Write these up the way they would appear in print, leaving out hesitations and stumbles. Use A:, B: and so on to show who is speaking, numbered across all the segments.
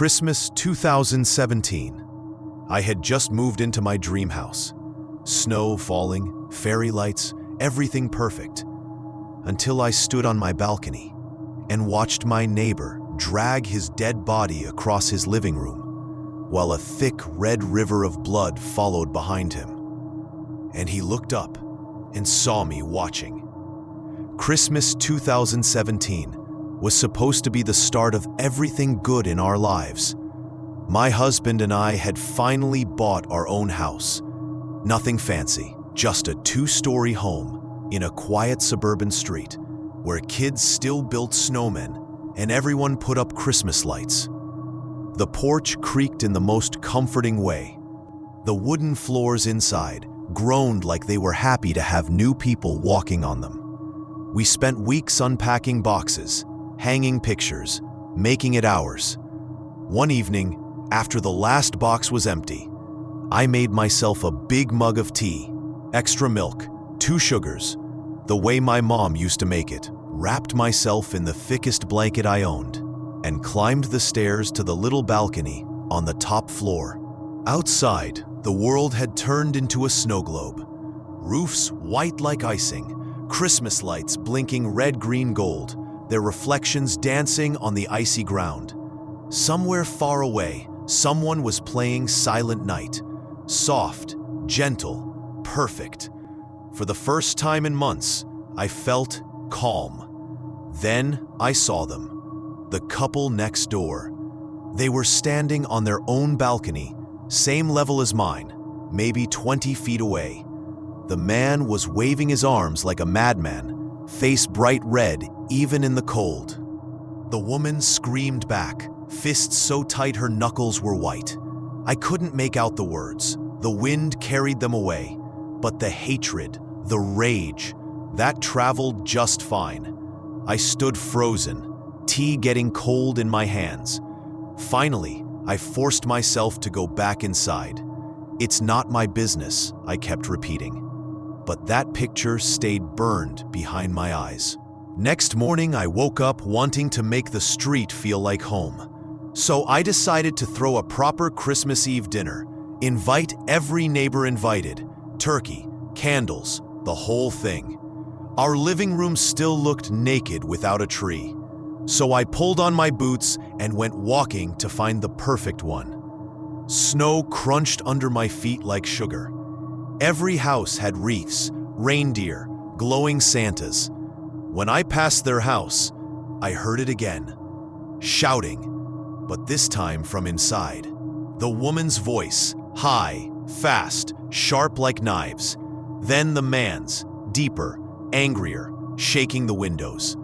A: Christmas 2017. I had just moved into my dream house. Snow falling, fairy lights, everything perfect. Until I stood on my balcony and watched my neighbor drag his dead body across his living room, while a thick red river of blood followed behind him. And he looked up and saw me watching. Christmas 2017 was supposed to be the start of everything good in our lives. My husband and I had finally bought our own house. Nothing fancy, just a 2-story home in a quiet suburban street where kids still built snowmen and everyone put up Christmas lights. The porch creaked in the most comforting way. The wooden floors inside groaned like they were happy to have new people walking on them. We spent weeks unpacking boxes, hanging pictures, making it ours. One evening, after the last box was empty, I made myself a big mug of tea, extra milk, 2 sugars, the way my mom used to make it, wrapped myself in the thickest blanket I owned, and climbed the stairs to the little balcony on the top floor. Outside, the world had turned into a snow globe. Roofs white like icing, Christmas lights blinking red, green, gold, their reflections dancing on the icy ground. Somewhere far away, someone was playing Silent Night. Soft, gentle, perfect. For the first time in months, I felt calm. Then I saw them, the couple next door. They were standing on their own balcony, same level as mine, maybe 20 feet away. The man was waving his arms like a madman, face bright red even in the cold. The woman screamed back, fists so tight her knuckles were white. I couldn't make out the words. The wind carried them away. But the hatred, the rage, that traveled just fine. I stood frozen, tea getting cold in my hands. Finally, I forced myself to go back inside. It's not my business, I kept repeating. But that picture stayed burned behind my eyes. Next morning, I woke up wanting to make the street feel like home. So I decided to throw a proper Christmas Eve dinner, invite every neighbor invited, turkey, candles, the whole thing. Our living room still looked naked without a tree. So I pulled on my boots and went walking to find the perfect one. Snow crunched under my feet like sugar. Every house had wreaths, reindeer, glowing Santas. When I passed their house, I heard it again, shouting, but this time from inside. The woman's voice, high, fast, sharp like knives. Then the man's, deeper, angrier, shaking the windows.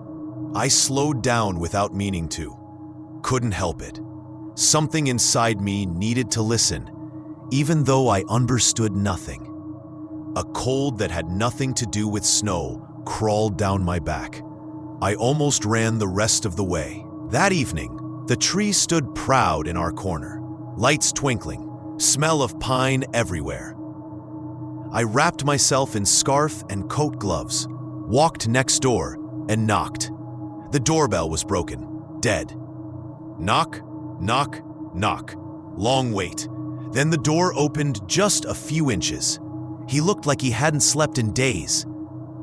A: I slowed down without meaning to. Couldn't help it. Something inside me needed to listen, even though I understood nothing. A cold that had nothing to do with snow crawled down my back. I almost ran the rest of the way. That evening, the tree stood proud in our corner, lights twinkling, smell of pine everywhere. I wrapped myself in scarf and coat gloves, walked next door, and knocked. The doorbell was broken, dead. Knock, knock, knock. Long wait. Then the door opened just a few inches. He looked like he hadn't slept in days.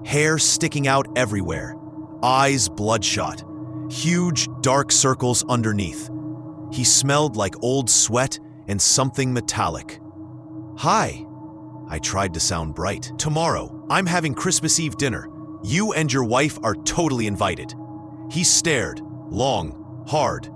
A: Hair sticking out everywhere, eyes bloodshot, huge dark circles underneath. He smelled like old sweat and something metallic. Hi. I tried to sound bright. Tomorrow, I'm having Christmas Eve dinner. You and your wife are totally invited. He stared, long, hard.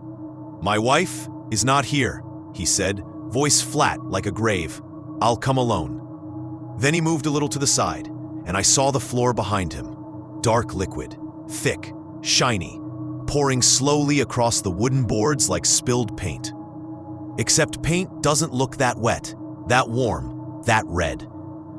A: My wife is not here, he said, voice flat like a grave. I'll come alone. Then he moved a little to the side, and I saw the floor behind him. Dark liquid, thick, shiny, pouring slowly across the wooden boards like spilled paint. Except paint doesn't look that wet, that warm, that red.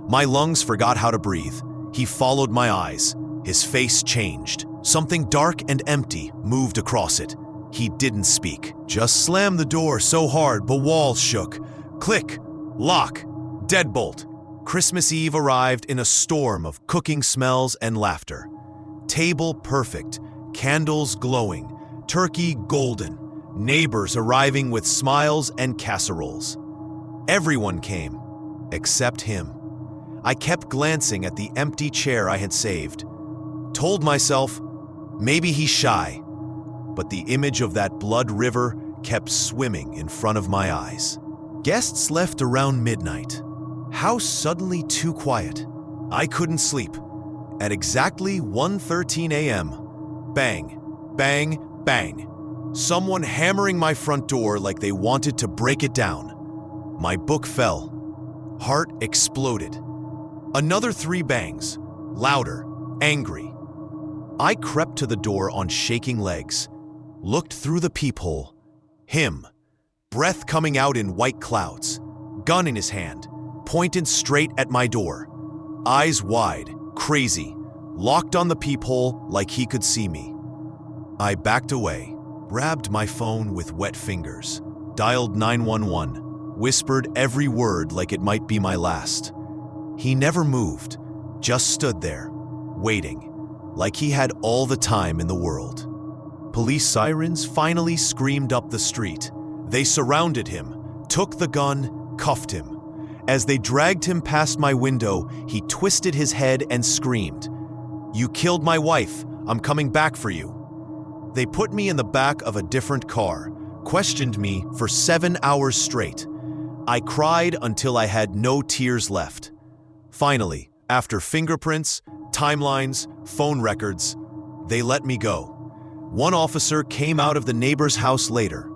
A: My lungs forgot how to breathe. He followed my eyes. His face changed. Something dark and empty moved across it. He didn't speak. Just slammed the door so hard the walls shook. Click, lock, deadbolt. Christmas Eve arrived in a storm of cooking smells and laughter. Table perfect, candles glowing, turkey golden, neighbors arriving with smiles and casseroles. Everyone came, except him. I kept glancing at the empty chair I had saved. Told myself, maybe he's shy, but the image of that blood river kept swimming in front of my eyes. Guests left around midnight. House suddenly too quiet. I couldn't sleep. At exactly 1:13 a.m., bang, bang, bang. Someone hammering my front door like they wanted to break it down. My book fell. Heart exploded. Another 3 bangs, louder, angry. I crept to the door on shaking legs, looked through the peephole. Him, breath coming out in white clouds, gun in his hand, pointed straight at my door. Eyes wide, crazy, locked on the peephole like he could see me. I backed away, grabbed my phone with wet fingers, dialed 911, whispered every word like it might be my last. He never moved, just stood there, waiting, like he had all the time in the world. Police sirens finally screamed up the street. They surrounded him, took the gun, cuffed him. As they dragged him past my window, he twisted his head and screamed, "You killed my wife. I'm coming back for you." They put me in the back of a different car, questioned me for 7 hours straight. I cried until I had no tears left. Finally, after fingerprints, timelines, phone records, they let me go. One officer came out of the neighbor's house later.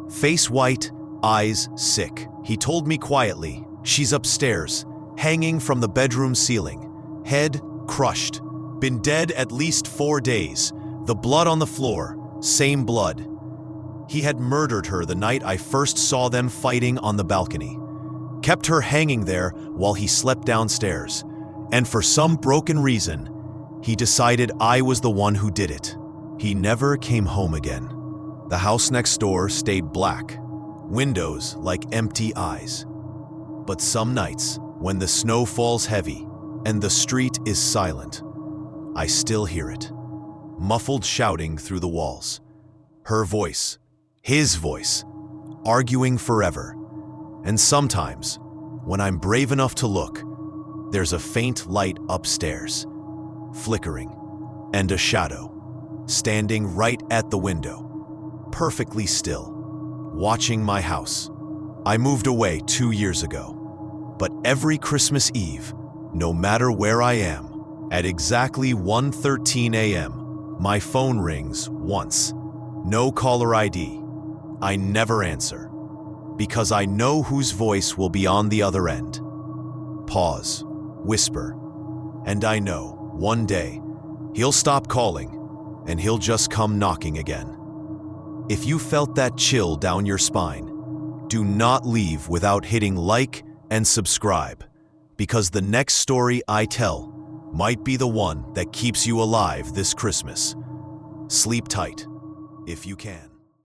A: Face white, eyes sick. He told me quietly, "She's upstairs, hanging from the bedroom ceiling. Head crushed. Been dead at least 4 days. The blood on the floor, same blood." He had murdered her the night I first saw them fighting on the balcony. Kept her hanging there while he slept downstairs. And for some broken reason, he decided I was the one who did it. He never came home again. The house next door stayed black, windows like empty eyes. But some nights, when the snow falls heavy and the street is silent, I still hear it, muffled shouting through the walls. Her voice, his voice, arguing forever. And sometimes, when I'm brave enough to look, there's a faint light upstairs, flickering, and a shadow, standing right at the window, perfectly still, watching my house. I moved away 2 years ago, but every Christmas Eve, no matter where I am, at exactly 1:13 a.m., my phone rings once. No caller ID. I never answer, because I know whose voice will be on the other end. Pause, whisper, and I know one day he'll stop calling and he'll just come knocking again. If you felt that chill down your spine, do not leave without hitting like and subscribe, because the next story I tell might be the one that keeps you alive this Christmas. Sleep tight, if you can.